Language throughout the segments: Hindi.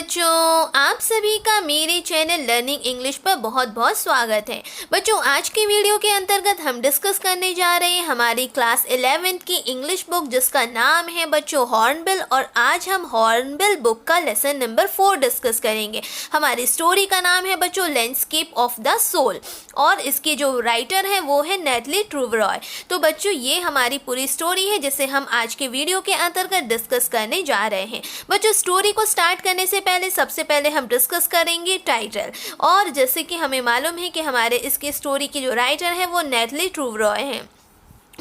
बच्चों, आप सभी का मेरे चैनल लर्निंग इंग्लिश पर बहुत बहुत स्वागत है। बच्चों, आज के वीडियो के अंतर्गत हम डिस्कस करने जा रहे हैं हमारी क्लास 11th की इंग्लिश बुक जिसका नाम है बच्चों हॉर्नबिल। और आज हम हॉर्नबिल बुक का लेसन नंबर 4 डिस्कस करेंगे। हमारी स्टोरी का नाम है बच्चों लैंडस्केप ऑफ द सोल और इसके जो राइटर है वो है नेटली ट्रूवरॉय। तो बच्चों, ये हमारी पूरी स्टोरी है जिसे हम आज के वीडियो के अंतर्गत डिस्कस करने जा रहे हैं। बच्चों, स्टोरी को स्टार्ट करने से पहले सबसे पहले हम डिस्कस करेंगे टाइटल। और जैसे कि हमें मालूम है कि हमारे इसके स्टोरी के जो राइटर हैं वो नेटली ट्रूवरॉय हैं।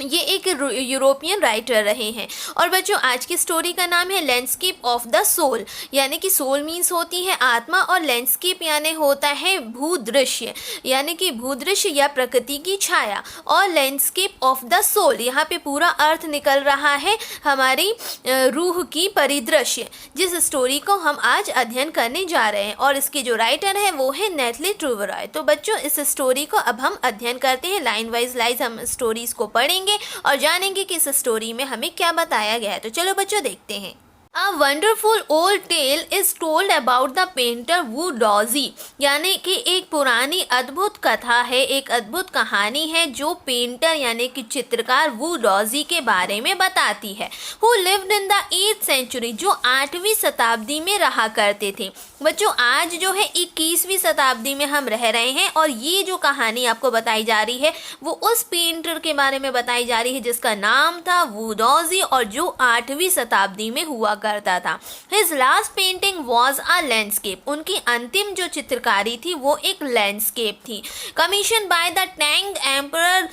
ये एक यूरोपियन राइटर रहे हैं। और बच्चों, आज की स्टोरी का नाम है लैंडस्केप ऑफ द सोल, यानी कि सोल मीन्स होती है आत्मा और लैंडस्केप यानी होता है भूदृश्य, यानी कि भूदृश्य या प्रकृति की छाया। और लैंडस्केप ऑफ द सोल यहाँ पे पूरा अर्थ निकल रहा है हमारी रूह की परिदृश्य, जिस स्टोरी को हम आज अध्ययन करने जा रहे हैं। और इसके जो राइटर है वो है नेटली ट्रूवरॉय। तो बच्चों, इस स्टोरी को अब हम अध्ययन करते हैं। लाइन वाइज लाइन हम स्टोरीज को पढ़ेंगे और जानेंगे कि इस स्टोरी में हमें क्या बताया गया है। तो चलो बच्चों, देखते हैं। A wonderful old tale is told about the painter Wu Daozi, यानी कि एक पुरानी अद्भुत कथा है, एक अद्भुत कहानी है जो पेंटर यानी कि चित्रकार वू डॉजी के बारे में बताती है। Who lived in the 8th century, जो 8वीं शताब्दी में रहा करते थे। बच्चों, आज जो है 21वीं शताब्दी में हम रह रहे हैं और ये जो कहानी आपको बताई जा रही है वो उस पेंटर के बारे में बताई जा रही है जिसका नाम था वू डॉजी और जो 8वीं शताब्दी में हुआ करता था। His last painting was a landscape, उनकी अंतिम जो चित्रकारी थी वो एक लैंडस्केप थी। Commissioned by the Tang Emperor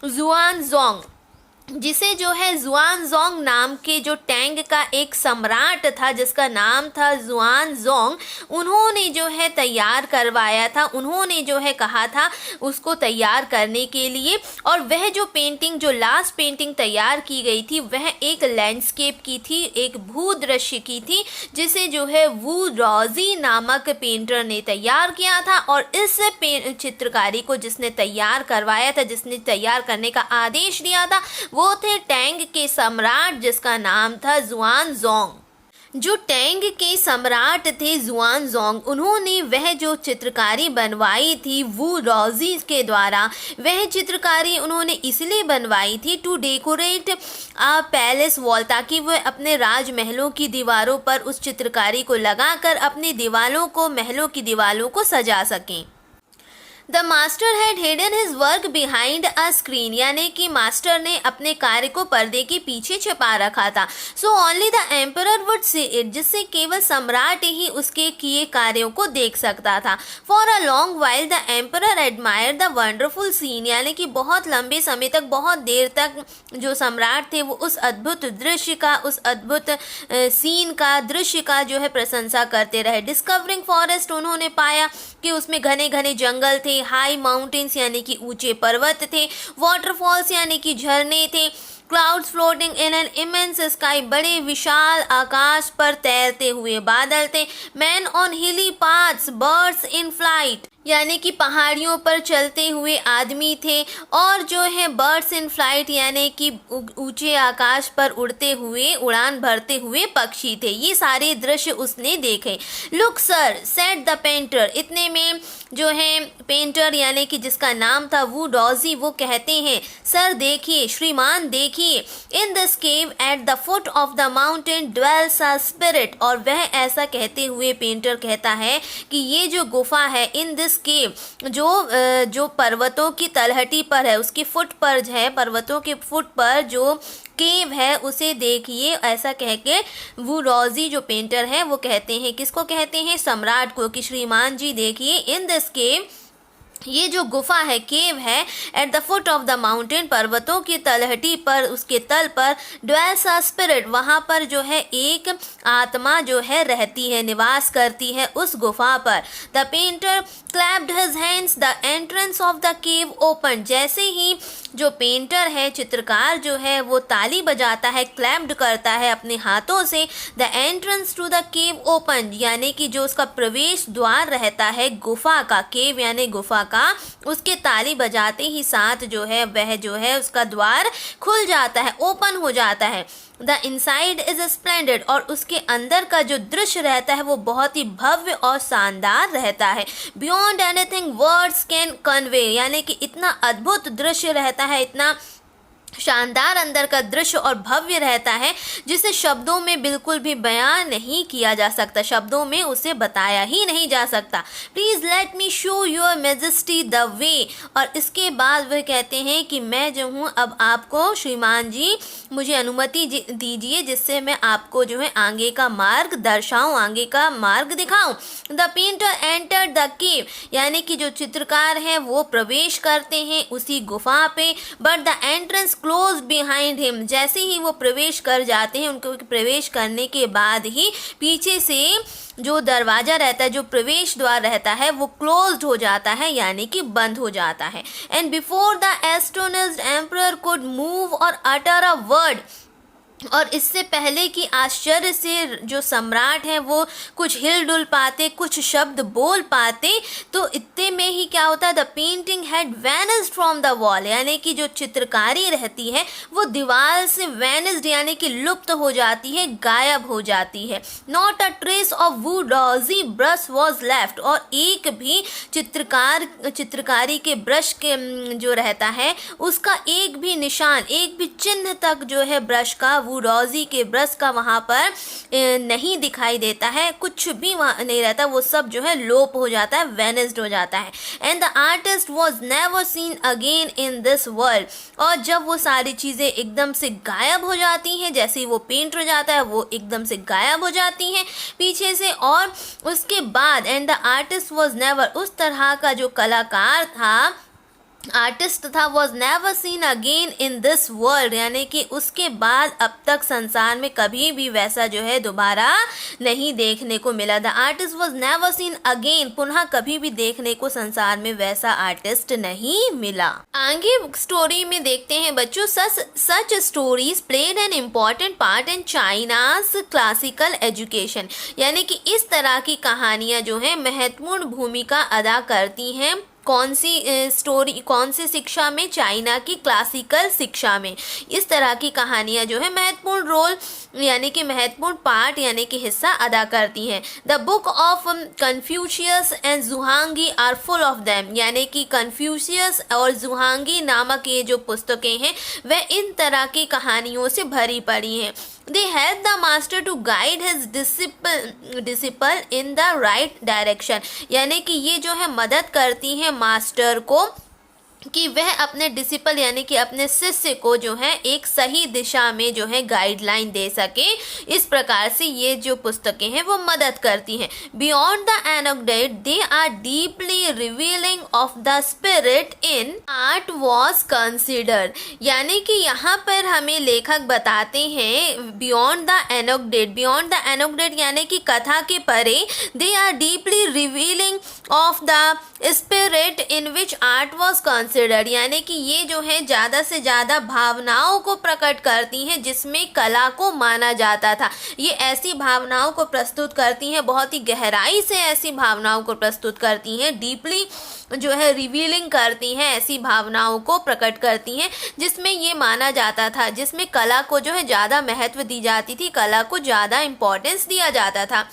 Xuanzong, जिसे जो है जुआनजोंग नाम के जो टैंग का एक सम्राट था जिसका नाम था जुआनजोंग, उन्होंने जो है तैयार करवाया था। उन्होंने जो है कहा था उसको तैयार करने के लिए। और वह जो पेंटिंग, जो लास्ट पेंटिंग तैयार की गई थी वह एक लैंडस्केप की थी, एक भूदृश्य की थी, जिसे जो है वू डॉजी नामक पेंटर ने तैयार किया था। और इस चित्रकारी को जिसने तैयार करवाया था, जिसने तैयार करने का आदेश दिया था, वो थे टैंग के सम्राट जिसका नाम था जुआनजोंग। जो टैंग के सम्राट थे जुआनजोंग, उन्होंने वह जो चित्रकारी बनवाई थी वू डॉजी के द्वारा, वह चित्रकारी उन्होंने इसलिए बनवाई थी to decorate a palace wall, ताकि वह अपने राजमहलों की दीवारों पर उस चित्रकारी को लगाकर अपनी दीवारों को, महलों की दीवारों को सजा सकें। The master had hidden his work behind a screen, यानी कि मास्टर ने अपने कार्य को पर्दे के पीछे छिपा रखा था। So only the emperor would see it, जिससे केवल सम्राट ही उसके किए कार्यों को देख सकता था। For a long while the emperor admire the wonderful scene, यानी कि बहुत लंबे समय तक, बहुत देर तक जो सम्राट थे वो उस अद्भुत दृश्य का, उस अद्भुत सीन का, दृश्य का जो है प्रशंसा करते रहे। डिस्कवरिंग फॉरेस्ट, उन्होंने पाया कि उसमें घने घने जंगल थे। हाई माउंटेन्स यानी कि ऊंचे पर्वत थे। वाटरफॉल्स यानी कि झरने थे। Clouds floating in an immense sky, बड़े विशाल आकाश पर तैरते हुए बादल थे। मैन ऑन हिली पाथ्स, बर्ड्स इन फ्लाइट, यानी कि पहाड़ियों पर चलते हुए आदमी थे। और जो है बर्ड्स इन फ्लाइट, यानी कि ऊंचे आकाश पर उड़ते हुए, उड़ान भरते हुए पक्षी थे। ये सारे दृश्य उसने देखे। Look sir said the painter, इतने में जो है पेंटर यानी कि जिसका नाम था वू डॉजी, वो कहते हैं सर देखिए, श्रीमान देखिए, in this cave at the foot of the mountain dwells a spirit. और वह ऐसा कहते हुए पेंटर कहता है कि ये जो गुफा है, इन दिस केव, जो पर्वतों की तलहटी पर है, उसकी फुट पर है, पर्वतों के फुट पर जो केव है उसे देखिए। ऐसा कह के वू डॉजी जो पेंटर है वो कहते हैं, किसको कहते हैं, सम्राट को, कि श्रीमान जी देखिए, इन दिस केव, ये जो गुफा है, केव है, at the foot of the mountain, पर्वतों की तलहटी पर, उसके तल पर, ड्वेल्स अ स्पिरिट, वहाँ पर जो है एक आत्मा जो है रहती है, निवास करती है उस गुफा पर। The painter clapped his hands, the entrance of the cave open, जैसे ही जो पेंटर है, चित्रकार जो है, वो ताली बजाता है, क्लैप्ड करता है अपने हाथों से, the entrance to the cave open, यानी कि जो उसका प्रवेश द्वार रहता है गुफा का, केव यानी गुफा का उसके ताली बजाते ही साथ जो है वह जो है उसका द्वार खुल जाता है, ओपन हो जाता है। द इनसाइड इज स्प्लेंडेड, और उसके अंदर का जो दृश्य रहता है वो बहुत ही भव्य और शानदार रहता है। Beyond anything words can convey, यानी कि इतना अद्भुत दृश्य रहता है, इतना शानदार अंदर का दृश्य और भव्य रहता है जिसे शब्दों में बिल्कुल भी बयान नहीं किया जा सकता, शब्दों में उसे बताया ही नहीं जा सकता। Please let me show your majesty the way, और इसके बाद वह कहते हैं कि मैं जो हूँ अब आपको श्रीमान जी मुझे अनुमति दीजिए जिससे मैं आपको जो है आगे का मार्ग दर्शाऊँ, आगे का मार्ग दिखाऊँ। The painter enter the cave, यानी कि जो चित्रकार हैं वो प्रवेश करते हैं उसी गुफा पे, but the entrance close behind him, जैसे ही वो प्रवेश कर जाते हैं उनको प्रवेश करने के बाद ही पीछे से जो दरवाज़ा रहता है, जो प्रवेश द्वार रहता है वो क्लोज्ड हो जाता है, यानी कि बंद हो जाता है। And before the astonished emperor could move और अटर अ वर्ड, और इससे पहले कि आश्चर्य से जो सम्राट हैं वो कुछ हिल डुल पाते, कुछ शब्द बोल पाते, तो इतने में ही क्या होता है, the painting had vanished from the wall, यानी कि जो चित्रकारी रहती है वो दीवार से वैनिस्ड यानी कि लुप्त हो जाती है, गायब हो जाती है। Not a trace of Wu Daozi brush was left, और एक भी चित्रकारी के ब्रश के जो रहता है उसका एक भी निशान, एक भी चिन्ह तक जो है ब्रश का, वुडॉजी के ब्रश का वहाँ पर नहीं दिखाई देता है, कुछ भी वहाँ नहीं रहता, वो सब जो है लोप हो जाता है, वेनिस्ड हो जाता है। And the artist was never seen again in this world, और जब वो सारी चीज़ें एकदम से गायब हो जाती हैं, जैसे ही वो पेंट हो जाता है वो एकदम से गायब हो जाती हैं पीछे से, और उसके बाद and the artist was never, उस तरह का जो कलाकार था, आर्टिस्ट था, was never seen again in this world, यानी कि उसके बाद अब तक संसार में कभी भी वैसा जो है दोबारा नहीं देखने को मिला। The artist was never seen again, पुनः कभी भी देखने को संसार में वैसा आर्टिस्ट नहीं मिला। आगे स्टोरी में देखते हैं बच्चों, such stories played an important part in China's classical education, यानी कि इस तरह की कहानियाँ जो है महत्वपूर्ण भूमिका अदा करती हैं। कौन सी स्टोरी, कौन सी शिक्षा में, चाइना की क्लासिकल शिक्षा में इस तरह की कहानियाँ जो है महत्वपूर्ण रोल यानी कि महत्वपूर्ण पार्ट यानी कि हिस्सा अदा करती हैं। The book of Confucius and Zhuangzi are full of them, यानी कि कन्फ्यूशियस और जुहांगी नामक ये जो पुस्तकें हैं वह इन तरह की कहानियों से भरी पड़ी हैं। They help the master to guide his disciple in the right direction, यानी कि ये जो है मदद करती हैं मास्टर को कि वह अपने डिसिपल यानी कि अपने शिष्य को जो है एक सही दिशा में जो है गाइडलाइन दे सके। इस प्रकार से ये जो पुस्तकें हैं वो मदद करती हैं। Beyond the anecdote they are deeply revealing of the spirit in art was considered, यानी कि यहाँ पर हमें लेखक बताते हैं बियॉन्ड द एनेक्डोट यानी कि कथा के परे, they are deeply revealing of the spirit in which art was considered, यानी कि ये जो है ज़्यादा से ज़्यादा भावनाओं को प्रकट करती हैं जिसमें कला को माना जाता था। ये ऐसी भावनाओं को प्रस्तुत करती हैं, बहुत ही गहराई से ऐसी भावनाओं को प्रस्तुत करती हैं, डीपली जो है रिवीलिंग करती हैं, ऐसी भावनाओं को प्रकट करती हैं जिसमें ये माना जाता था, जिसमें कला को जो है ज़्यादा महत्व दी जाती थी, कला को ज़्यादा इम्पोर्टेंस दिया जाता था।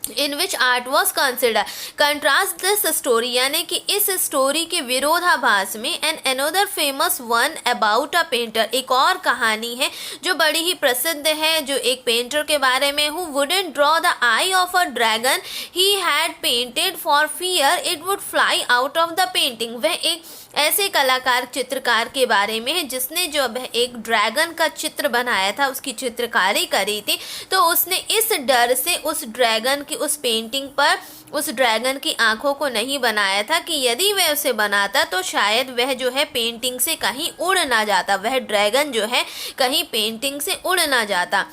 In which art was consider, contrast this story, यानी कि इस स्टोरी के विरोधाभास में an another famous one about a painter, एक और कहानी है जो बड़ी ही प्रसिद्ध है, जो एक पेंटर के बारे में, who wouldn't draw the eye of a dragon he had painted for fear it would fly out of the painting, वह एक ऐसे कलाकार चित्रकार के बारे में है जिसने जो एक ड्रैगन का चित्र बनाया था, उसकी चित्रकारी करी थी, तो उसने इस डर से उस ड्रैगन की उस पेंटिंग पर उस ड्रैगन की आंखों को नहीं बनाया था कि यदि वह उसे बनाता तो शायद वह जो है पेंटिंग से कहीं उड़ ना जाता, वह ड्रैगन जो है कहीं पेंटिंग से उड़ ना जाता।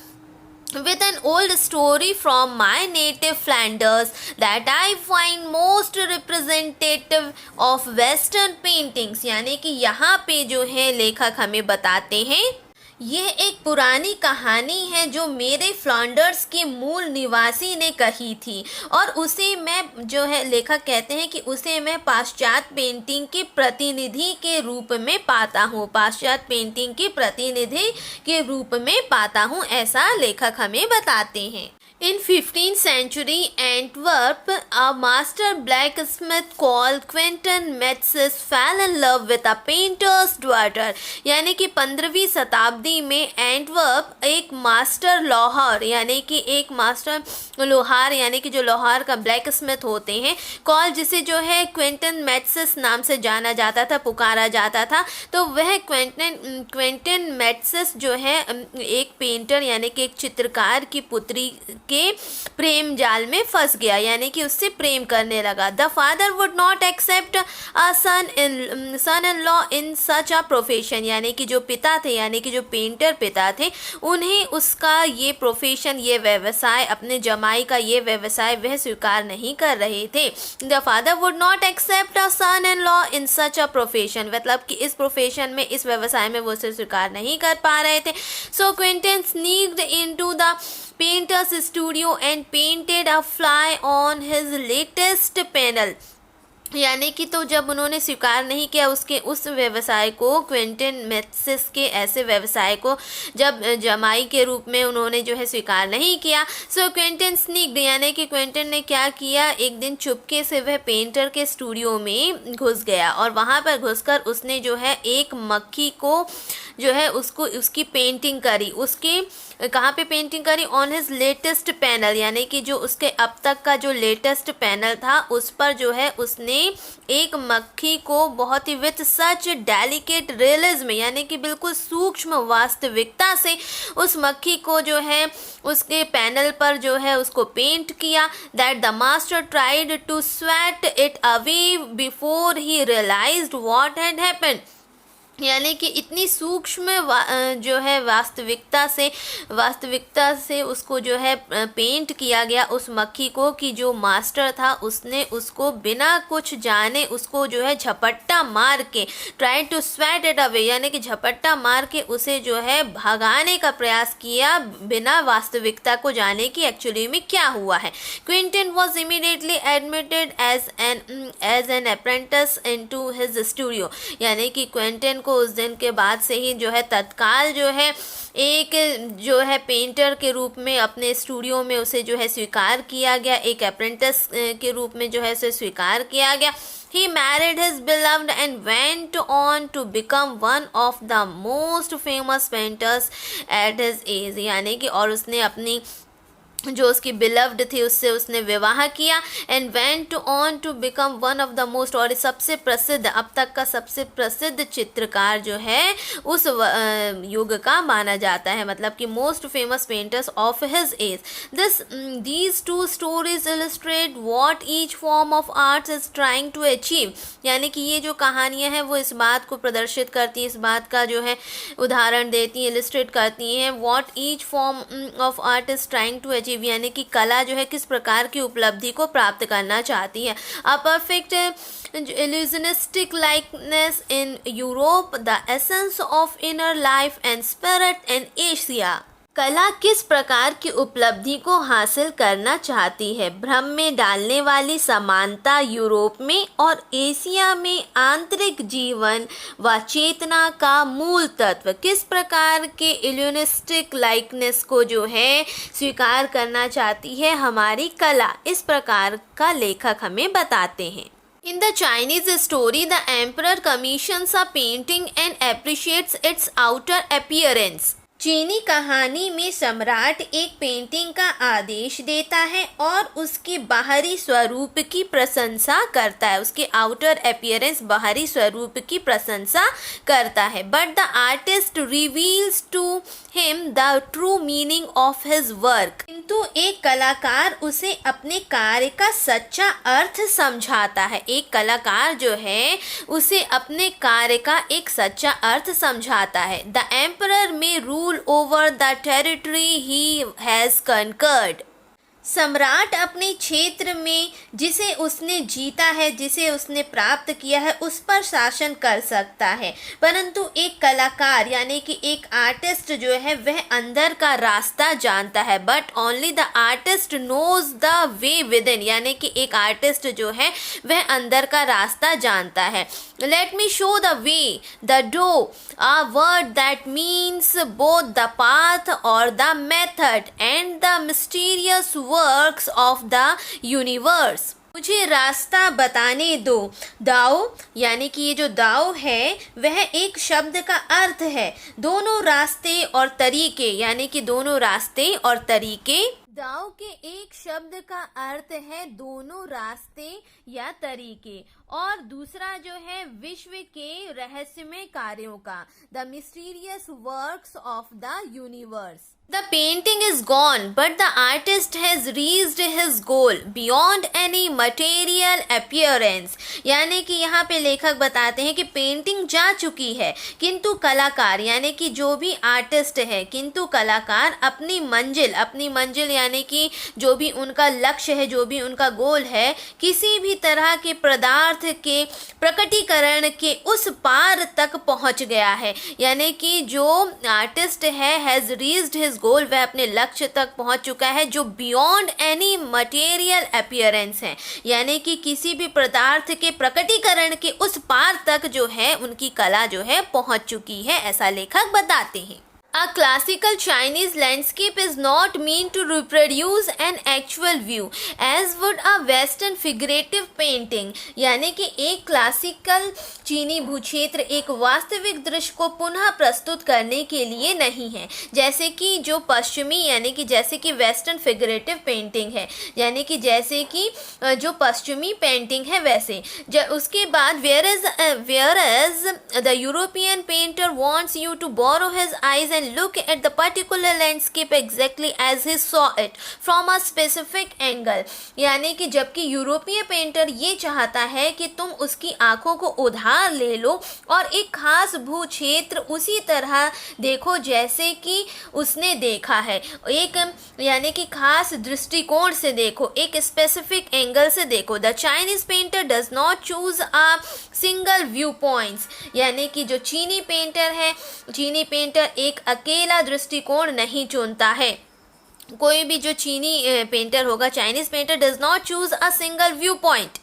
With an old story from my native Flanders that I find most representative of Western paintings, यानी कि यहाँ पे जो है लेखक हमें बताते हैं यह एक पुरानी कहानी है जो मेरे फ्लैंडर्स के मूल निवासी ने कही थी और उसे मैं जो है लेखक कहते हैं कि उसे मैं पाश्चात्य पेंटिंग के प्रतिनिधि के रूप में पाता हूँ, पाश्चात्य पेंटिंग के प्रतिनिधि के रूप में पाता हूँ, ऐसा लेखक हमें बताते हैं। In 15th century Antwerp, a master blacksmith called Quentin Metzges fell in love with a painter's daughter। यानी कि 15वीं शताब्दी में एंटवर्प एक मास्टर लोहार यानी कि एक मास्टर लोहार यानी कि जो लोहार का ब्लैक स्मिथ होते हैं कॉल जिसे जो है क्विंटन मेट्सेस नाम से जाना जाता था, पुकारा जाता था। तो वह क्विंटन मेट्सेस जो है एक पेंटर यानी कि एक चित्रकार की पुत्री के प्रेम जाल में फंस गया यानी कि उससे प्रेम करने लगा। The father would not accept a son in law in such a profession यानी कि जो पिता थे यानी कि जो पेंटर पिता थे उन्हें उसका ये प्रोफेशन, ये व्यवसाय, अपने जमाई का ये व्यवसाय वह स्वीकार नहीं कर रहे थे। The father would not accept a son in law in such a profession मतलब कि इस प्रोफेशन में, इस व्यवसाय में वो उसे स्वीकार नहीं कर पा रहे थे। So Quinton sneaked into the painter's studio and painted a fly on his latest panel। यानी कि तो जब उन्होंने स्वीकार नहीं किया उसके उस व्यवसाय को, क्विंटन मेट्सेस के ऐसे व्यवसाय को जब जमाई के रूप में उन्होंने जो है स्वीकार नहीं किया, सो क्विंटन स्नीक्ड यानी कि क्विंटन ने क्या किया, एक दिन चुपके से वह पेंटर के स्टूडियो में घुस गया और वहाँ पर घुसकर उसने जो है एक मक्खी को जो है उसको उसकी पेंटिंग करी। उसके कहाँ पे पेंटिंग करी? ऑन हिज लेटेस्ट पैनल यानी कि जो उसके अब तक का जो लेटेस्ट पैनल था उस पर जो है उसने एक मक्खी को बहुत ही विथ सच डेलिकेट रियलिज्म यानी कि बिल्कुल सूक्ष्म वास्तविकता से उस मक्खी को जो है उसके पैनल पर जो है उसको पेंट किया। That the master tried to sweat it away before he realised what had happened. यानी कि इतनी सूक्ष्म जो है वास्तविकता से उसको जो है पेंट किया गया उस मक्खी को कि जो मास्टर था उसने उसको बिना कुछ जाने उसको जो है झपट्टा मार के, try to sweat it away यानी कि झपट्टा मार के उसे जो है भगाने का प्रयास किया बिना वास्तविकता को जाने कि एक्चुअली में क्या हुआ है। Quentin was immediately admitted as an apprentice into his studio यानी कि क्विंटन को उस दिन के बाद से ही जो है तत्काल जो है एक जो है पेंटर के रूप में अपने स्टूडियो में उसे जो है स्वीकार किया गया, एक अप्रेंटिस के रूप में जो है उसे स्वीकार किया गया। He married his beloved and went on to become one of the most famous painters at his age यानी कि और उसने अपनी जो उसकी बिलव्ड थी उससे उसने विवाह किया and went on to become one of the most और सबसे प्रसिद्ध, अब तक का सबसे प्रसिद्ध चित्रकार जो है उस युग का माना जाता है, मतलब कि most famous painters of his age. These two stories illustrate what each form of arts is trying to achieve यानी कि ये जो कहानियाँ हैं वो इस बात को प्रदर्शित करती हैं, इस बात का जो है उदाहरण देती हैं, इलस्ट्रेट करती हैं what each form of art is trying to achieve यानी कि कला जो है किस प्रकार की उपलब्धि को प्राप्त करना चाहती है। A perfect illusionistic likeness in Europe, the essence of inner life and spirit in Asia। कला किस प्रकार की उपलब्धि को हासिल करना चाहती है? भ्रम में डालने वाली समानता यूरोप में और एशिया में आंतरिक जीवन व चेतना का मूल तत्व। किस प्रकार के इल्यूनिस्टिक लाइकनेस को जो है स्वीकार करना चाहती है हमारी कला, इस प्रकार का लेखक हमें बताते हैं। In the Chinese story, the emperor commissions a painting and appreciates its outer appearance। चीनी कहानी में सम्राट एक पेंटिंग का आदेश देता है और उसके बाहरी स्वरूप की प्रशंसा करता है, उसके आउटर अपीयरेंस बाहरी स्वरूप की प्रशंसा करता है। But the artist reveals to him the true meaning of his work. किंतु एक कलाकार उसे अपने कार्य का सच्चा अर्थ समझाता है, एक कलाकार जो है उसे अपने कार्य का एक सच्चा अर्थ समझाता है। द एम्परर में rule over the territory he has conquered। सम्राट अपने क्षेत्र में जिसे उसने जीता है, जिसे उसने प्राप्त किया है, उस पर शासन कर सकता है, परंतु एक कलाकार यानी कि एक आर्टिस्ट जो है वह अंदर का रास्ता जानता है। But only the artist knows the way within, यानी कि एक आर्टिस्ट जो है वह अंदर का रास्ता जानता है। Let me show the way the Dao, a word that means both the path or the method and the mysterious works of the universe। मुझे रास्ता बताने दो। दाओ यानी कि ये जो दाओ है वह एक शब्द का अर्थ है दोनों रास्ते और तरीके, यानी कि दोनों रास्ते और तरीके। दाओ के एक शब्द का अर्थ है दोनों रास्ते या तरीके, और दूसरा जो है विश्व के रहस्यमय कार्यों का, the mysterious works of the universe. The painting is gone, but the artist has reached his goal beyond any material appearance। यानी कि यहाँ पे लेखक बताते हैं कि पेंटिंग जा चुकी है, किंतु कलाकार यानी कि जो भी आर्टिस्ट है, किंतु कलाकार अपनी मंजिल यानी कि जो भी उनका लक्ष्य है, जो भी उनका गोल है, किसी भी तरह के पदार्थ के प्रकटीकरण के उस पार तक पहुँच गया है। यानी कि जो आर्टिस्ट है हैज़ रीच्ड हिज गोल, वह अपने लक्ष्य तक पहुंच चुका है जो बियॉन्ड एनी मटेरियल अपीयरेंस है, यानी कि किसी भी पदार्थ के प्रकटीकरण के उस पार तक जो है उनकी कला जो है पहुंच चुकी है, ऐसा लेखक बताते हैं। A classical Chinese landscape is not meant to reproduce an actual view as would a western figurative painting। यानी कि एक क्लासिकल चीनी भूक्षेत्र एक वास्तविक दृश्य को पुनः प्रस्तुत करने के लिए नहीं है, जैसे कि जो पश्चिमी यानी कि जैसे कि वेस्टर्न फिगरेटिव पेंटिंग है, यानी कि जैसे कि जो पश्चिमी पेंटिंग है वैसे। उसके बाद whereas the European painter wants you to borrow his eyes and look at the particular landscape exactly as he saw it from a specific angle। यानी कि जबकि यूरोपीय पेंटर ये चाहता है कि तुम उसकी आंखों को उधार ले लो और एक खास भू क्षेत्र उसी तरह देखो जैसे कि उसने देखा है, एक यानी कि खास दृष्टिकोण से देखो, एक स्पेसिफिक एंगल से देखो। The Chinese painter does not choose a single view points, यानी कि जो चीनी पेंटर एक अकेला दृष्टिकोण नहीं चुनता है। कोई भी जो चीनी पेंटर होगा, Chinese painter does not choose a single view point.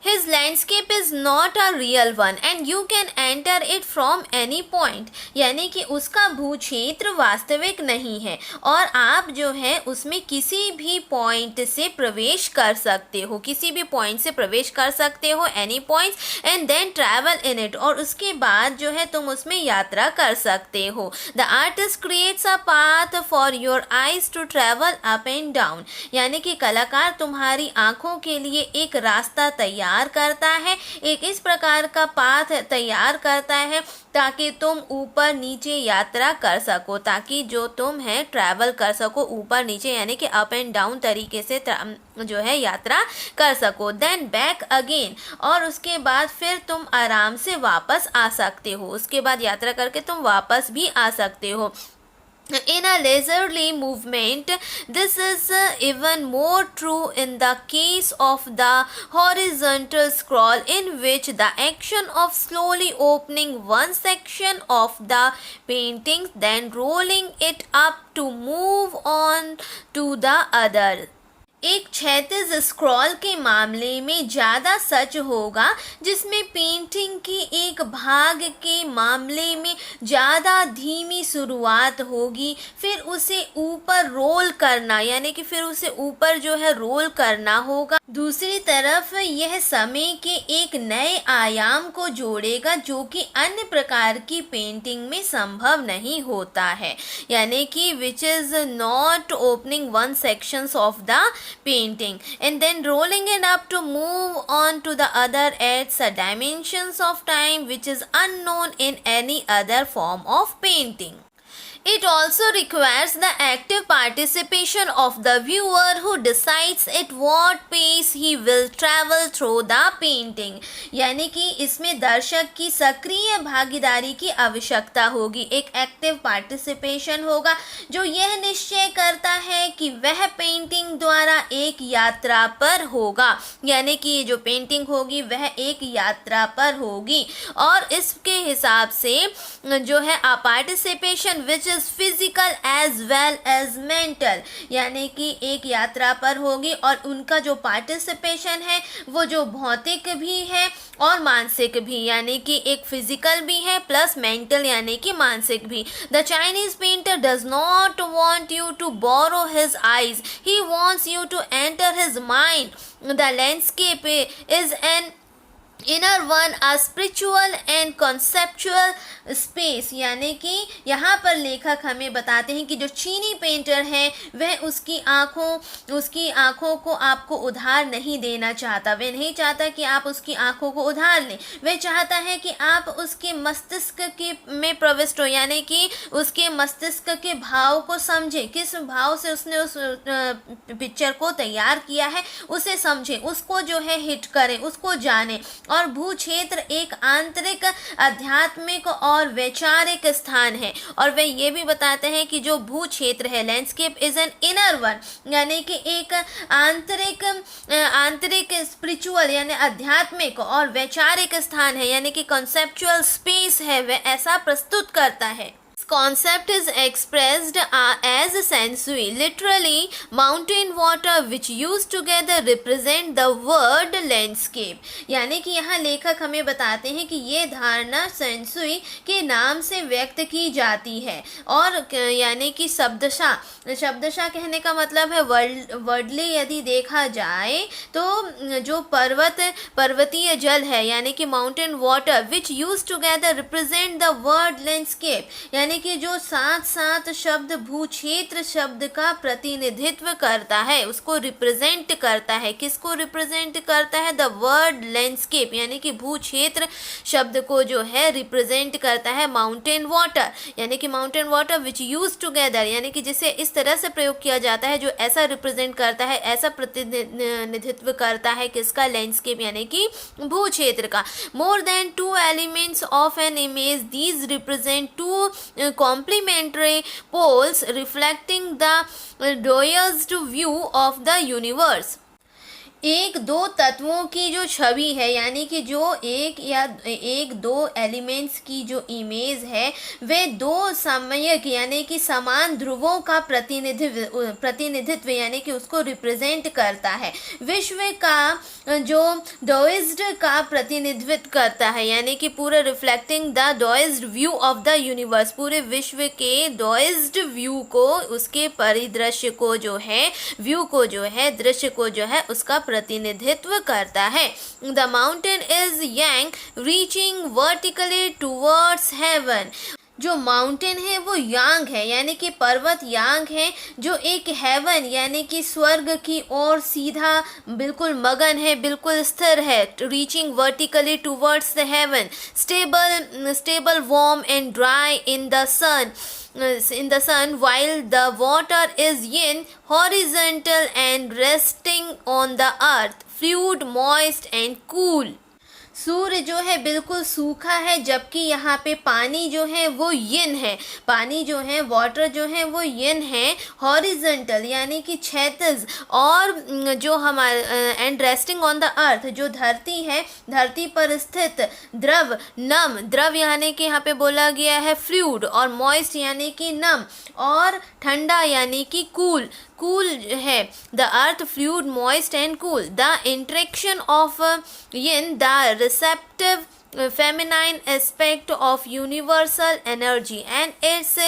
His landscape is not a real one and you can enter it from any point। यानी कि उसका भूक्षेत्र वास्तविक नहीं है और आप जो है उसमें किसी भी पॉइंट से प्रवेश कर सकते हो, किसी भी पॉइंट से प्रवेश कर सकते हो, any points, and then travel in it, और उसके बाद जो है तुम उसमें यात्रा कर सकते हो। The artist creates a path for your eyes to travel up and down. यानी कि कलाकार तुम्हारी आंखों के लिए एक रास्ता तैयार करता है, एक इस प्रकार का पाथ तैयार करता है ताकि तुम ऊपर नीचे यात्रा कर सको, ताकि जो तुम है ट्रैवल कर सको ऊपर नीचे, यानी कि अप एंड डाउन तरीके से जो है यात्रा कर सको। देन बैक अगेन, और उसके बाद फिर तुम आराम से वापस आ सकते हो, उसके बाद यात्रा करके तुम वापस भी आ सकते हो। In a leisurely movement, this is even more true in the case of the horizontal scroll, in which the action of slowly opening one section of the painting, then rolling it up to move on to the other। एक क्षैतिज स्क्रॉल के मामले में ज़्यादा सच होगा, जिसमें पेंटिंग के एक भाग के मामले में ज़्यादा धीमी शुरुआत होगी, फिर उसे ऊपर रोल करना, यानी कि फिर उसे ऊपर जो है रोल करना होगा। दूसरी तरफ यह समय के एक नए आयाम को जोड़ेगा जो कि अन्य प्रकार की पेंटिंग में संभव नहीं होता है, यानी कि which is not opening one sections of the painting and then rolling it up to move on to the other adds a dimensions of time which is unknown in any other form of painting। It also requires the active participation of the viewer who decides at what pace he will travel through the painting. यानी कि इसमें दर्शक की सक्रिय भागीदारी की आवश्यकता होगी, एक एक्टिव पार्टिसिपेशन होगा जो यह निश्चय करता है कि वह पेंटिंग द्वारा एक यात्रा पर होगा, यानी कि ये जो पेंटिंग होगी वह एक यात्रा पर होगी। और इसके हिसाब से जो है आ participation which is physical as well as mental, यानी कि एक यात्रा पर होगी और उनका जो पार्टिसिपेशन है वो जो भौतिक भी है और मानसिक भी, यानी कि एक फिजिकल भी है प्लस मेंटल यानी कि मानसिक भी। The Chinese painter does not want you to borrow his eyes, he wants you to enter his mind. The landscape is an inner one, a spiritual and conceptual space, यानी कि यहाँ पर लेखक हमें बताते हैं कि जो चीनी पेंटर है वह उसकी आँखों को आपको उधार नहीं देना चाहता, वह नहीं चाहता कि आप उसकी आँखों को उधार लें, वह चाहता है कि आप उसके मस्तिष्क के में प्रविष्ट हो, यानी कि उसके मस्तिष्क के भाव को समझें, किस भाव से उसने उस पिक्चर को तैयार किया है उसे समझें, उसको जो है हिट करें, उसको जानें। और भू क्षेत्र एक आंतरिक, आध्यात्मिक और वैचारिक स्थान है। और वे ये भी बताते हैं कि जो भू क्षेत्र है, landscape is an inner one, यानी कि एक आंतरिक स्पिरिचुअल यानी आध्यात्मिक और वैचारिक स्थान है, यानी कि कॉन्सेप्चुअल स्पेस है, वह ऐसा प्रस्तुत करता है। Concept is expressed as sensui, literally mountain water which used together represent the word landscape, यानी कि यहाँ लेखक हमें बताते हैं कि ये धारणा सेंसुई के नाम से व्यक्त की जाती है। और यानी कि शब्दशः कहने का मतलब है वर्डली यदि देखा जाए तो जो पर्वतीय जल है यानी कि mountain water which use together represent the word landscape, यानी कि जो साथ शब्द भूक्षेत्र शब्द का प्रतिनिधित्व करता है, उसको रिप्रेजेंट करता है। किसको रिप्रेजेंट करता है? द वर्ड लैंडस्केप, यानी कि भूक्षेत्र शब्द को जो है रिप्रेजेंट करता है माउंटेन वाटर, यानी कि mountain water which use together, यानी कि जिसे इस तरह से प्रयोग किया जाता है जो ऐसा रिप्रेजेंट करता है, ऐसा प्रतिनिधित्व करता है किसका? लैंडस्केप यानी कि भूक्षेत्र का। More than two elements of an image, these represent two complementary poles reflecting the diverse view of the universe। एक दो तत्वों की जो छवि है यानी कि जो एक दो एलिमेंट्स की जो इमेज है वे दो समयक यानी कि समान ध्रुवों का प्रतिनिधित्व यानी कि उसको रिप्रेजेंट करता है। विश्व का जो डॉइज्ड का प्रतिनिधित्व करता है यानी कि पूरे reflecting the Daoist view of the universe, पूरे विश्व के डॉइज्ड व्यू को, उसके परिदृश्य को जो है, व्यू को जो है, दृश्य को जो है उसका प्रतिनिधित्व करता है। The mountain is yang reaching vertically towards heaven, जो माउंटेन है वो यांग है यानी कि पर्वत यांग है जो एक हेवन यानी कि स्वर्ग की ओर सीधा बिल्कुल मगन है, बिल्कुल स्थिर है। Reaching vertically towards the haven, stable warm and dry in the sun while the water is yin, horizontal and resting on the earth, fluid, moist and cool। सूर्य जो है बिल्कुल सूखा है जबकि यहाँ पे पानी जो है वो यिन है, पानी जो है वाटर जो है वो यिन है। हॉरिजेंटल यानी कि क्षैतिज, और जो हमारे and resting on the earth, जो धरती है, धरती पर स्थित। द्रव, नम, द्रव यानी कि यहाँ पे बोला गया है फ्लूइड, और मॉइस्ट यानी कि नम, और ठंडा यानी कि कूल है। The earth fluid, moist and cool. The interaction of yin, the receptive feminine aspect of universal energy, and its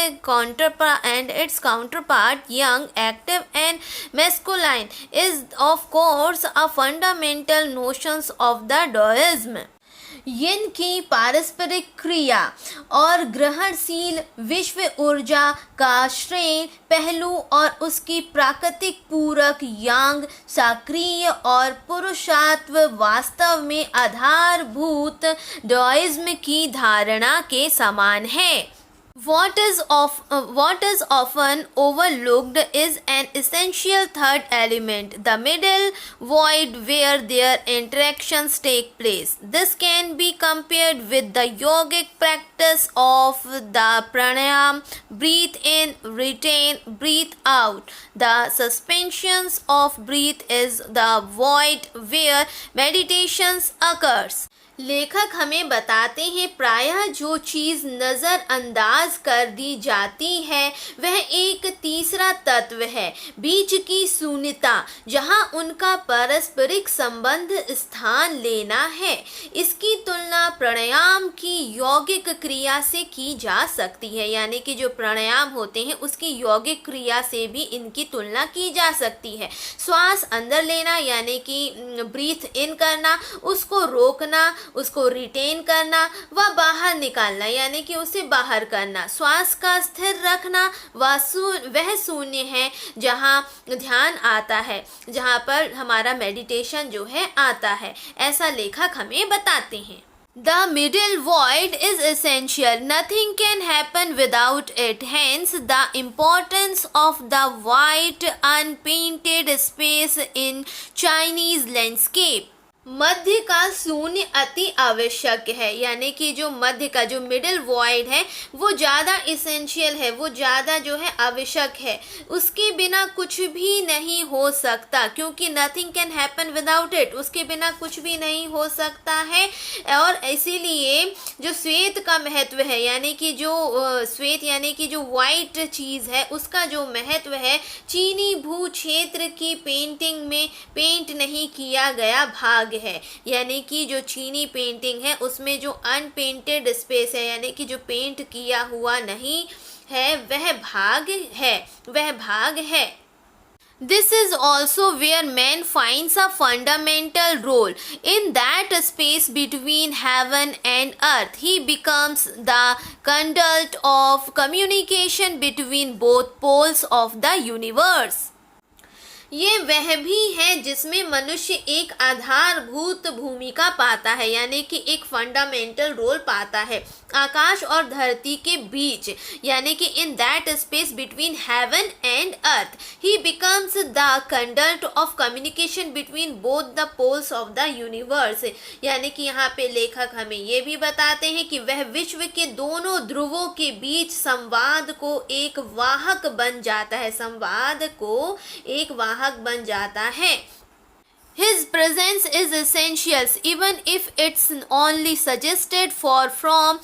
counterpart yang, active and masculine, is of course a fundamental notions of the Taoism। यिन की पारस्परिक क्रिया और ग्रहणशील विश्व ऊर्जा का श्रेय पहलू और उसकी प्राकृतिक पूरक यांग, सक्रिय और पुरुषात्व वास्तव में आधारभूत डॉइज्म की धारणा के समान है। What is often overlooked is an essential third element, the middle void where their interactions take place. This can be compared with the yogic practice of the pranayama, breathe in, retain, breathe out. The suspensions of breath is the void where meditations occurs. लेखक हमें बताते हैं प्रायः जो चीज़ नज़रअंदाज कर दी जाती है वह एक तीसरा तत्व है, बीच की शून्यता, जहाँ उनका पारस्परिक संबंध स्थान लेना है। इसकी तुलना प्राणायाम की यौगिक क्रिया से की जा सकती है, यानी कि जो प्राणायाम होते हैं उसकी यौगिक क्रिया से भी इनकी तुलना की जा सकती है। श्वास अंदर लेना यानी कि ब्रीथ इन करना, उसको रोकना, उसको रिटेन करना व बाहर निकालना यानी कि उसे बाहर करना। श्वास का स्थिर रखना वह शून्य है जहाँ ध्यान आता है, जहाँ पर हमारा मेडिटेशन जो है आता है, ऐसा लेखक हमें बताते हैं। The middle void is essential. Nothing can happen without it. Hence, the importance of the white unpainted space in Chinese landscape. मध्य का शून्य अति आवश्यक है, यानी कि जो मध्य का जो मिडिल वॉइड है वो ज़्यादा इसेंशियल है, वो ज़्यादा जो है आवश्यक है, उसके बिना कुछ भी नहीं हो सकता, क्योंकि nothing can happen without it, उसके बिना कुछ भी नहीं हो सकता है। और इसीलिए जो श्वेत का महत्व है, यानी कि जो श्वेत यानी कि जो वाइट चीज़ है उसका जो महत्व है, चीनी भू क्षेत्र की पेंटिंग में पेंट नहीं किया गया भाग है, यानी कि जो चीनी पेंटिंग है उसमें जो अनपेंटेड स्पेस है यानी कि जो पेंट किया हुआ नहीं है वह भाग है। This is also where man finds a fundamental role. In that space between heaven and earth, he becomes the conduit of communication between both poles of the universe. ये वह भी है जिसमें मनुष्य एक आधारभूत भूमिका पाता है, यानी कि एक फंडामेंटल रोल पाता है आकाश और धरती के बीच, यानी कि in that space between heaven and earth he becomes the conduct of communication between both the poles of the universe. यानी कि यहाँ पे लेखक हमें ये भी बताते हैं कि वह विश्व के दोनों ध्रुवों के बीच संवाद को एक वाहक बन जाता है। His presence is essential, even if it's only suggested far from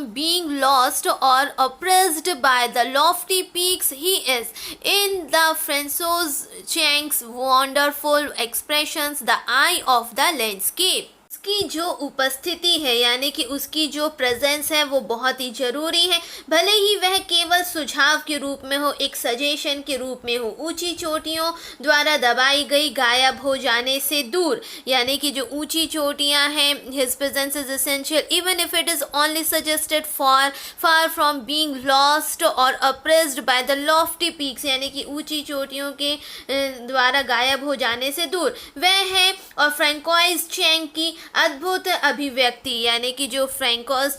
being lost or oppressed by the lofty peaks he is. In the Francois Chang's wonderful expressions, the eye of the landscape. उसकी जो उपस्थिति है यानी कि उसकी जो प्रेजेंस है वो बहुत ही ज़रूरी है, भले ही वह केवल सुझाव के रूप में हो, एक सजेशन के रूप में हो। ऊंची चोटियों द्वारा दबाई गई गायब हो जाने से दूर, यानी कि जो ऊंची चोटियां हैं, his presence is essential even if it is only suggested far from being lost और oppressed by the lofty peaks, यानी कि ऊंची चोटियों के द्वारा गायब हो जाने से दूर वह है। और फ्रैंकोइस चैंग की अद्भुत अभिव्यक्ति, यानी कि जो फ्रैंकोइस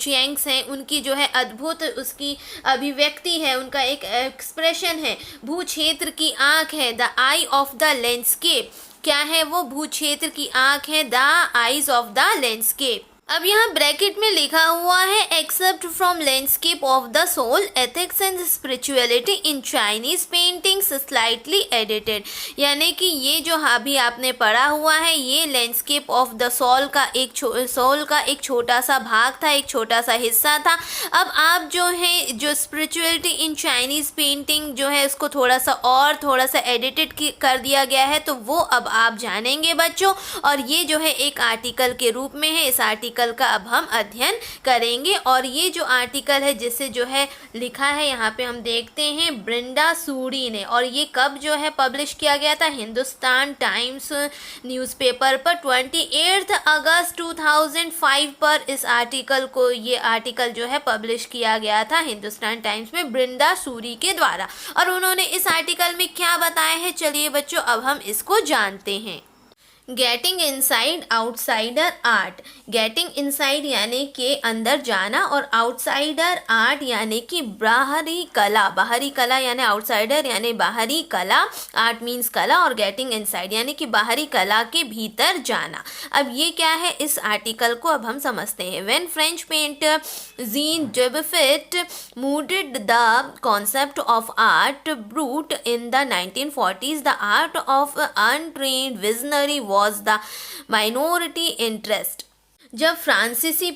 चियांग्स हैं उनकी जो है अद्भुत उसकी अभिव्यक्ति है, उनका एक एक्सप्रेशन है, भू क्षेत्र की आँख है, the eye of the landscape. क्या है वो? भू क्षेत्र की आँख है, the eyes of the landscape. अब यहाँ ब्रैकेट में लिखा हुआ है except from landscape of the soul, ethics and spirituality in Chinese paintings slightly edited, यानी कि ये जो अभी आपने पढ़ा हुआ है ये लैंडस्केप ऑफ द सोल का एक छोटा सा भाग था, एक छोटा सा हिस्सा था। अब आप जो है जो स्पिरिचुअलिटी इन चाइनीज पेंटिंग जो है उसको थोड़ा सा एडिटेड कर दिया गया है, तो वो अब आप जानेंगे बच्चों। और ये जो है एक आर्टिकल के रूप में है, इस आर्टिकल का अब हम अध्ययन करेंगे। और ये जो आर्टिकल है जिसे जो है लिखा है यहाँ पे हम देखते हैं ब्रिंडा सूरी ने, और ये कब जो है पब्लिश किया गया था? हिंदुस्तान टाइम्स न्यूज़पेपर पर 28 अगस्त 2005 पर इस ये आर्टिकल जो है पब्लिश किया गया था हिंदुस्तान टाइम्स में ब्रिंडा सूरी के द्वारा। और उन्होंने इस आर्टिकल में क्या बताया है, चलिए बच्चों अब हम इसको जानते हैं। Getting inside outsider art. Getting inside यानी कि अंदर जाना, और आउटसाइडर आर्ट यानी कि बाहरी कला। बाहरी कला यानी आउटसाइडर यानी बाहरी कला, आर्ट मीन्स कला, और गेटिंग इनसाइड यानी कि बाहरी कला के भीतर जाना। अब ये क्या है, इस आर्टिकल को अब हम समझते हैं। When French painter Jean Dubuffet mooted the concept of art brut in the 1940s, the art of untrained visionary was the minority interest। जब फ्रांसीसी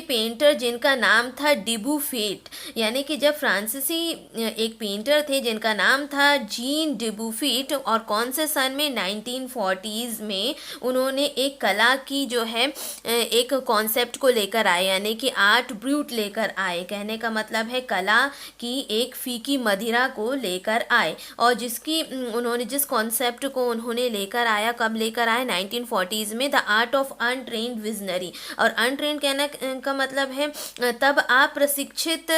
पेंटर जिनका नाम था डिबुफेट, यानी कि जब फ्रांसीसी एक पेंटर थे जिनका नाम था जीन डिबुफेट, और कौन से सन में, 1940s में, उन्होंने एक कला की जो है एक कॉन्सेप्ट को लेकर आए, यानी कि आर्ट ब्रूट लेकर आए। कहने का मतलब है कला की एक फीकी मदिरा को लेकर आए, और उन्होंने जिस कॉन्सेप्ट को उन्होंने लेकर आया, कब लेकर आए, 1940s में, the art of untrained visionary. और अनट्रेन्ड कहने का मतलब है तब अप्रशिक्षित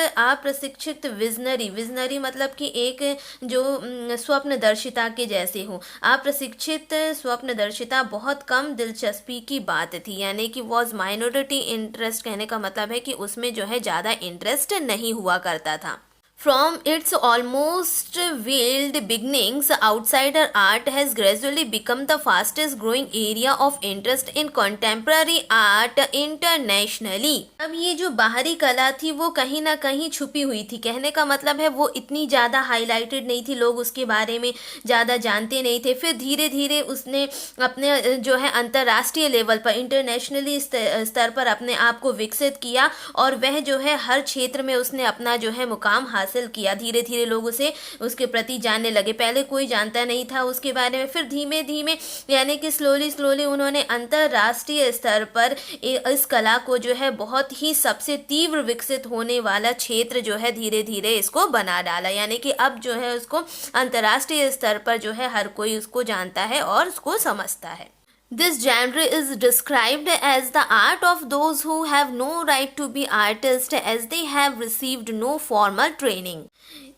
विजनरी मतलब कि एक जो स्वप्नदर्शिता के जैसे हो। अप्रशिक्षित स्वप्नदर्शिता बहुत कम दिलचस्पी की बात थी, यानी कि वॉज माइनॉरिटी इंटरेस्ट, कहने का मतलब है कि उसमें जो है ज़्यादा इंटरेस्ट नहीं हुआ करता था। From its almost veiled beginnings, outsider art has gradually become the fastest growing area of interest in contemporary art internationally। अब ये जो बाहरी कला थी वो कहीं ना कहीं छुपी हुई थी, कहने का मतलब है वो इतनी ज़्यादा हाईलाइटेड नहीं थी, लोग उसके बारे में ज़्यादा जानते नहीं थे। फिर धीरे धीरे उसने अपने जो है अंतर्राष्ट्रीय लेवल पर, इंटरनेशनली स्तर पर अपने आप को विकसित किया, और वह जो है हर क्षेत्र में उसने अपना जो है मुकाम हासिल किया। धीरे धीरे लोग उसके प्रति जानने लगे। पहले कोई जानता नहीं था उसके बारे में, फिर धीमे धीमे यानी कि स्लोली उन्होंने अंतरराष्ट्रीय स्तर पर इस कला को जो है बहुत ही सबसे तीव्र विकसित होने वाला क्षेत्र जो है धीरे धीरे इसको बना डाला, यानी कि अब जो है उसको अंतरराष्ट्रीय स्तर पर जो है हर कोई उसको जानता है और उसको समझता है। This genre is described as the art of those who have no right to be artists as they have received no formal training।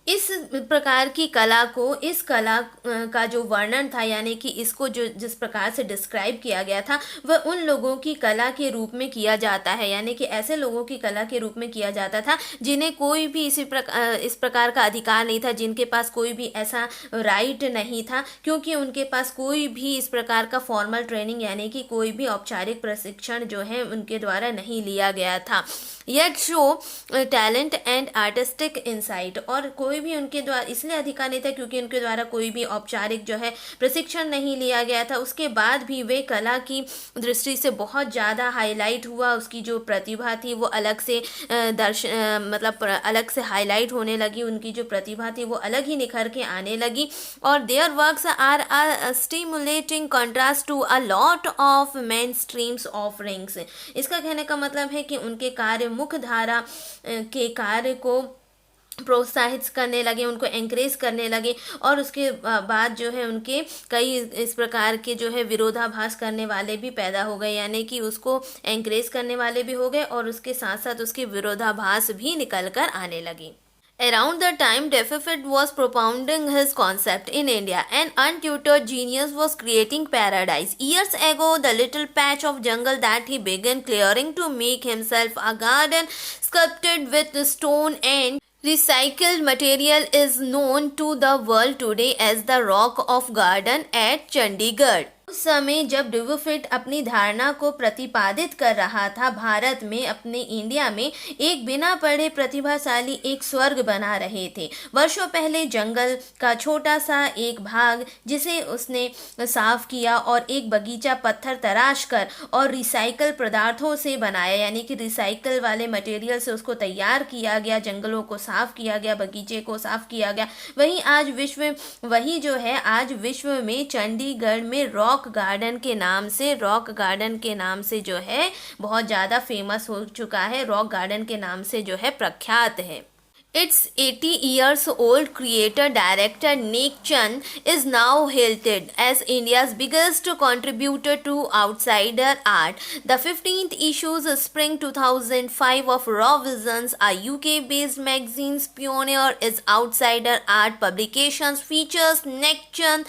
इस प्रकार की कला को, इस कला का जो वर्णन था, यानी कि इसको जो जिस प्रकार से डिस्क्राइब किया गया था, वह उन लोगों की कला के रूप में किया जाता है, यानी कि ऐसे लोगों की कला के रूप में किया जाता था जिन्हें कोई भी इस प्रकार का अधिकार नहीं था, जिनके पास कोई भी ऐसा राइट नहीं था, क्योंकि उनके पास कोई भी इस प्रकार का फॉर्मल ट्रेनिंग यानी कि कोई भी औपचारिक प्रशिक्षण जो है उनके द्वारा नहीं लिया गया था। Yet show talent and artistic insight, और कोई भी उनके द्वारा इसलिए अधिकार नहीं था क्योंकि उनके द्वारा कोई भी औपचारिक जो है प्रशिक्षण नहीं लिया गया था। उसके बाद भी वे कला की दृष्टि से बहुत ज़्यादा हाईलाइट हुआ, उसकी जो प्रतिभा थी वो अलग से अलग से हाईलाइट होने लगी, उनकी जो प्रतिभा थी वो अलग ही निखर के आने लगी। और their works are a stimulating contrast to a lot of main streams offerings. इसका कहने का मतलब है कि उनके कार्य मुख्य धारा के कार्य को प्रोत्साहित करने लगे, उनको एंकरेज करने लगे, और उसके बाद जो है उनके कई इस प्रकार के जो है विरोधाभास करने वाले भी पैदा हो गए, यानी कि उसको एंकरेज करने वाले भी हो गए और उसके साथ साथ उसके विरोधाभास भी निकल कर आने लगी। Around the time Debuffet was propounding his concept in India, an untutored genius was creating paradise. Years ago, the little patch of jungle that he began clearing to make himself a garden sculpted with stone and recycled material is known to the world today as the Rock of Garden at Chandigarh। उस समय जब डेबुफेट अपनी धारणा को प्रतिपादित कर रहा था, भारत में, अपने इंडिया में एक बिना पढ़े प्रतिभाशाली एक स्वर्ग बना रहे थे। वर्षों पहले जंगल का छोटा सा एक भाग जिसे उसने साफ किया और एक बगीचा पत्थर तराश कर और रिसाइकल पदार्थों से बनाया, यानी कि रिसाइकल वाले मटेरियल से उसको तैयार किया गया, जंगलों को साफ किया गया, बगीचे को साफ किया गया। आज विश्व में चंडीगढ़ में रॉक गार्डन के नाम से जो है बहुत ज़्यादा फेमस हो चुका है, रॉक गार्डन के नाम से जो है प्रख्यात है। Its 80 years old creator director Nick Chand is now hailed as India's biggest contributor to outsider art. The 15th issues spring 2005 of Raw Visions, a UK-based magazine's pioneer is outsider art publications, features Nick Chand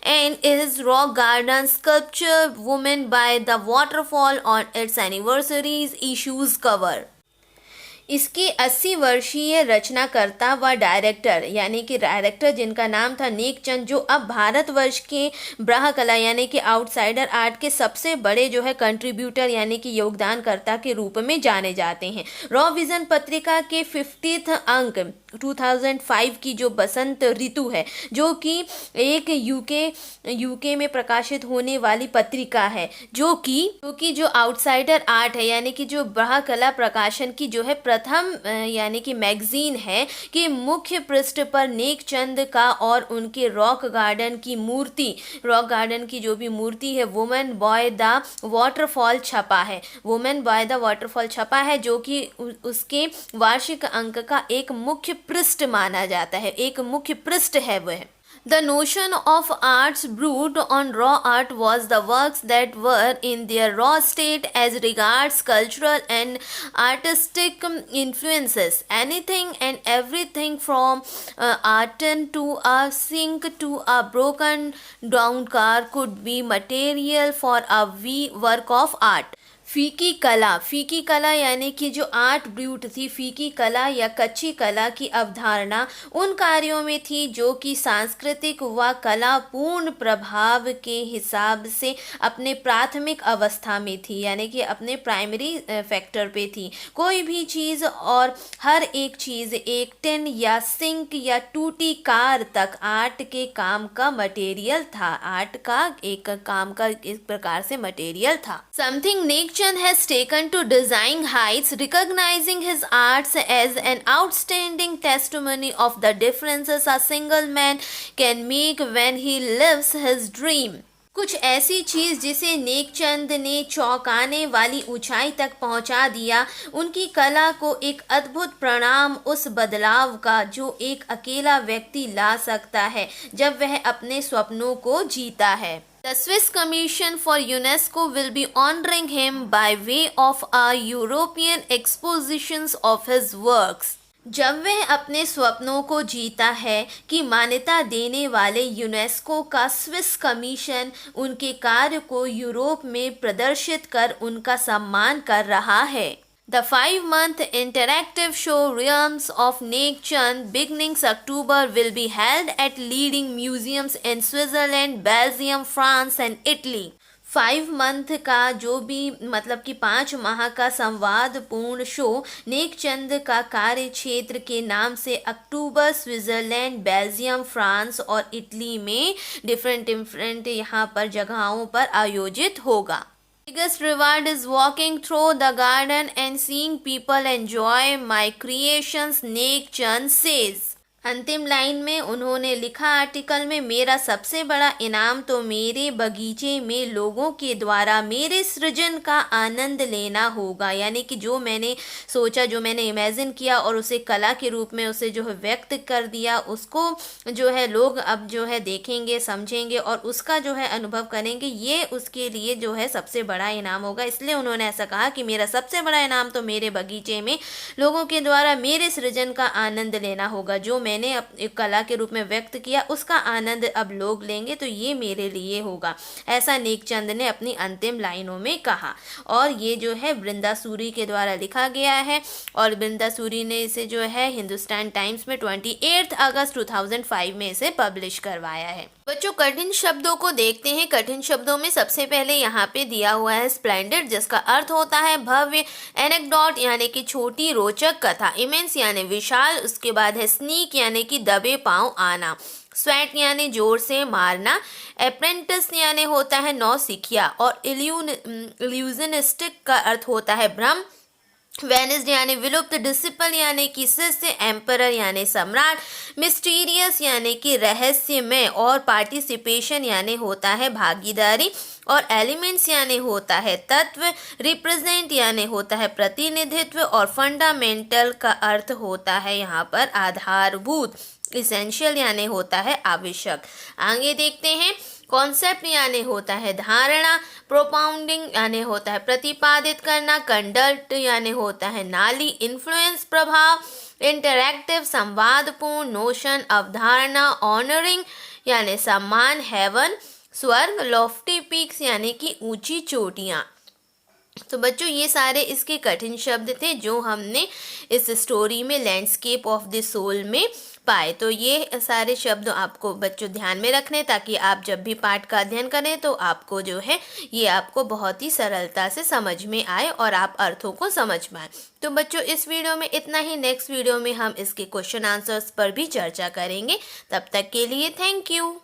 and his rock garden sculpture Woman by the Waterfall on its anniversary's issues cover. इसके 80 वर्षीय रचनाकर्ता व डायरेक्टर यानी कि डायरेक्टर जिनका नाम था नेक चंद, जो अब भारतवर्ष के ब्रह कला यानी कि आउटसाइडर आर्ट के सबसे बड़े जो है कंट्रीब्यूटर यानी कि योगदानकर्ता के रूप में जाने जाते हैं। रॉ विजन पत्रिका के 50th अंक 2005 की जो बसंत ऋतु है, जो कि एक यूके में प्रकाशित होने वाली पत्रिका है, जो कि जो आउटसाइडर आर्ट है यानी कि जो ब्रह कला प्रकाशन की जो है प्रथम यानी कि मैगजीन है, कि मुख्य पृष्ठ पर नेक चंद का और उनके रॉक गार्डन की जो भी मूर्ति है वुमेन बॉय द वाटरफॉल छपा है। वुमेन बॉय द वाटरफॉल छपा है, जो कि उसके वार्षिक अंक का एक मुख्य पृष्ठ माना जाता है, एक मुख्य पृष्ठ है वह। The notion of arts brewed on raw art was the works that were in their raw state as regards cultural and artistic influences. Anything and everything from arten to a sink to a broken down car could be material for a work of art. फीकी कला यानी कि जो आर्ट ब्रूट थी, फीकी कला या कच्ची कला की अवधारणा उन कार्यों में थी जो कि सांस्कृतिक व कलापूर्ण प्रभाव के हिसाब से अपने प्राथमिक अवस्था में थी, यानी कि अपने प्राइमरी फैक्टर पे थी। कोई भी चीज़ और हर एक चीज़ एक टिन या सिंक या टूटी कार तक आर्ट के काम का मटेरियल था, आर्ट का एक काम का इस प्रकार से मटेरियल था। Something neck Chand has taken to design heights, recognizing his arts as an outstanding testimony of the differences a single man can make when he lives his dream. कुछ ऐसी चीज़ जिसे नेक चंद ने चौंकाने वाली ऊंचाई तक पहुंचा दिया, उनकी कला को एक अद्भुत परिणाम उस बदलाव का जो एक अकेला व्यक्ति ला सकता है जब वह अपने सपनों को जीता है। The Swiss Commission for UNESCO will be honoring him by way of a European expositions of his works. जब वह अपने स्वप्नों को जीता है कि मान्यता देने वाले यूनेस्को का स्विस कमीशन उनके कार्य को यूरोप में प्रदर्शित कर उनका सम्मान कर रहा है। The 5-month interactive show Realms of Neck Chand beginning October will be held at leading museums in Switzerland, Belgium, France and Italy. 5 month का जो भी मतलब कि 5 माह का संवादपूर्ण शो नेक चंद का कार्य क्षेत्र के नाम से अक्टूबर स्विट्जरलैंड, बेल्जियम, फ्रांस और इटली में डिफरेंट यहाँ पर जगहों पर आयोजित होगा। Biggest reward is walking through the garden and seeing people enjoy my creations, Neck Chand says. अंतिम लाइन में उन्होंने लिखा आर्टिकल में, मेरा सबसे बड़ा इनाम तो मेरे बगीचे में लोगों के द्वारा मेरे सृजन का आनंद लेना होगा, यानी कि जो मैंने सोचा, जो मैंने इमेजिन किया और उसे कला के रूप में उसे जो है व्यक्त कर दिया, उसको जो है लोग अब जो है देखेंगे, समझेंगे और उसका जो है अनुभव करेंगे, ये उसके लिए जो है सबसे बड़ा इनाम होगा। इसलिए उन्होंने ऐसा कहा कि मेरा सबसे बड़ा इनाम तो मेरे बगीचे में लोगों के द्वारा मेरे सृजन का आनंद लेना होगा, जो मैंने एक कला के रूप में व्यक्त किया उसका आनंद अब लोग लेंगे, तो ये मेरे लिए होगा, ऐसा नेक चंद ने अपनी अंतिम लाइनों में कहा। और ये जो है वृंदा सूरी के द्वारा लिखा गया है और वृंदा सूरी ने इसे जो है हिंदुस्तान टाइम्स में 28 अगस्त 2005 में इसे पब्लिश करवाया है। बच्चों कठिन शब्दों को देखते हैं। कठिन शब्दों में सबसे पहले यहाँ पे दिया हुआ है स्प्लेंडेड, जिसका अर्थ होता है भव्य, एनेक्डोट यानी कि छोटी रोचक कथा, इमेंस यानी विशाल, उसके बाद है स्नीक यानी कि दबे पांव आना, स्वेट यानी जोर से मारना, अप्रेंटिस यानी होता है नौसिखिया और इल्यूजनिस्टिक का अर्थ होता है भ्रम वेनिस्ड यानी विलुप्त, डिसिपल यानी कि शिष्य, एम्परर यानी सम्राट, मिस्टीरियस यानी कि रहस्यमय, और पार्टिसिपेशन यानी होता है भागीदारी, और एलिमेंट्स यानी होता है तत्व, रिप्रेजेंट यानी होता है प्रतिनिधित्व, और फंडामेंटल का अर्थ होता है यहाँ पर आधारभूत, इसेंशियल यानी होता है आवश्यक। आगे देखते हैं। कॉन्सेप्ट यानी होता है धारणा, प्रोपाउंडिंग यानी होता है प्रतिपादित करना, कंडक्ट यानी होता है नाली, इन्फ्लुएंस प्रभाव, इंटरैक्टिव संवादपूर्ण, नोशन अवधारणा, ऑनरिंग यानी सम्मान, हेवन स्वर्ग, लॉफ्टी पीक्स यानी कि ऊंची चोटियाँ। तो बच्चों ये सारे इसके कठिन शब्द थे जो हमने इस स्टोरी में लैंडस्केप ऑफ द सोल में पाए। तो ये सारे शब्द आपको बच्चों ध्यान में रखने, ताकि आप जब भी पाठ का अध्ययन करें तो आपको जो है ये आपको बहुत ही सरलता से समझ में आए और आप अर्थों को समझ पाएँ। तो बच्चों इस वीडियो में इतना ही। नेक्स्ट वीडियो में हम इसके क्वेश्चन आंसर्स पर भी चर्चा करेंगे। तब तक के लिए थैंक यू।